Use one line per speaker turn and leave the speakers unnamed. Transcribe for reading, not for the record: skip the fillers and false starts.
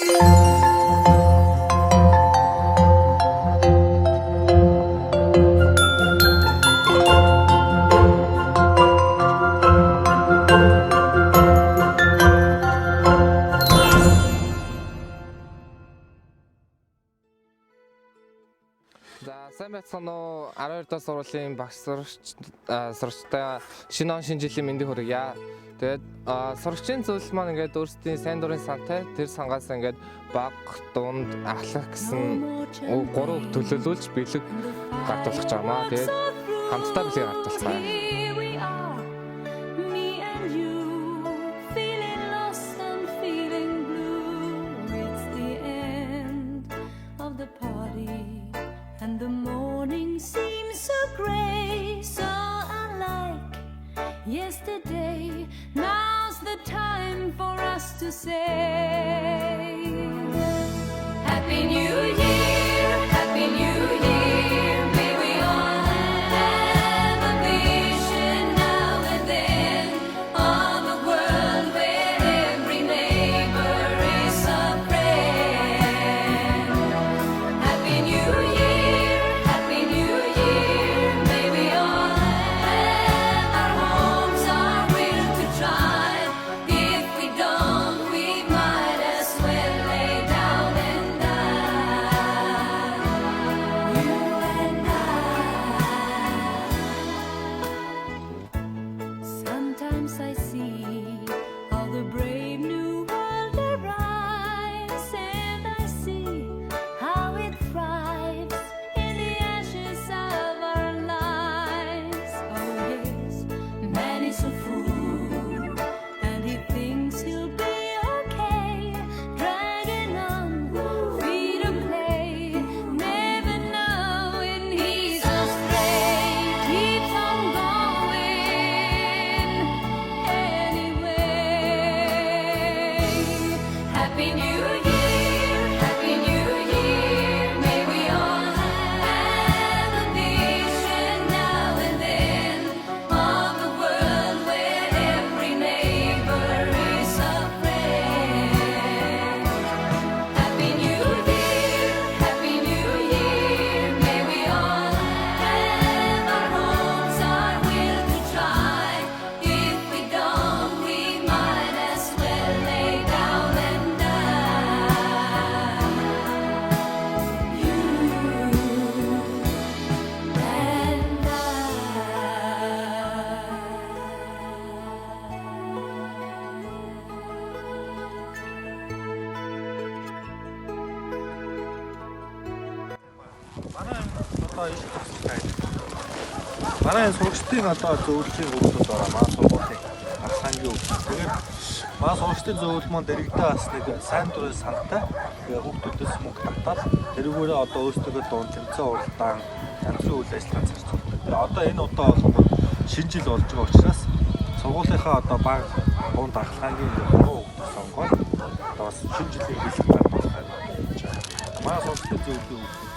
За сайн байцгаана уу 12 дахь сургуулийн багш сурагчтай шинэ он шинэ жилийн мэндийг хүргье. Тэгээд сурагчийн зөвлөл маань ингээд өөрсдийн сайн дурын сантай тэр сангаас ингээд баг, дунд, ахлах гэсэн 3 төлөөлүүлж бэлэг гартуулах гэж байгаамаа. Тэгээд хамтдаа бэлэг гартуулцгаая.
And the morning seems so grey, so unlike yesterday. Now's the time for us to say Happy New Year, Happy New Year. May we all have a vision now and then of a world where every neighbor is a friend. Happy New Year. I see how the brave new world arrives, and I see how it thrives in the ashes of our lives. Oh yes, man is a fool, and he thinks he'll be okay, dragging on, free to play, never knowing he's astray, keeps on going. Happy New Year, Happy New Year. May we all have a vision now and then of a world where every neighbor is a friend. Happy New Year, Happy New Year. May we all have our homes, our will to try. If we don't, we might as well lay down and
Манай сурагчдын одоо зөвлөлийн хөгжлөд байгаа маа сургуулийн архангийн хөгжил. Тэгээд маа сурагчдын зөвлөл маань дэрэгдээ бас нэг сайн дурын сантай. Тэгээд хүүхдүүдээс мөнгө татаад тэрүүгээрээ одоо өөрсдөө дуун тэмцээн уралдаан янз бүрийн үйл ажиллагаа зарж байгаа. Тэгээд одоо энэ удаа бол шинэ жил болж байгаа учраас сургуулийнхаа одоо баг дуун дархлаагийн 3 хүүхдийг сонгоод одоо бас шинэ жилийн бэлэг гартуулах гэж байна. Маа сурагчдын зөвлөлийн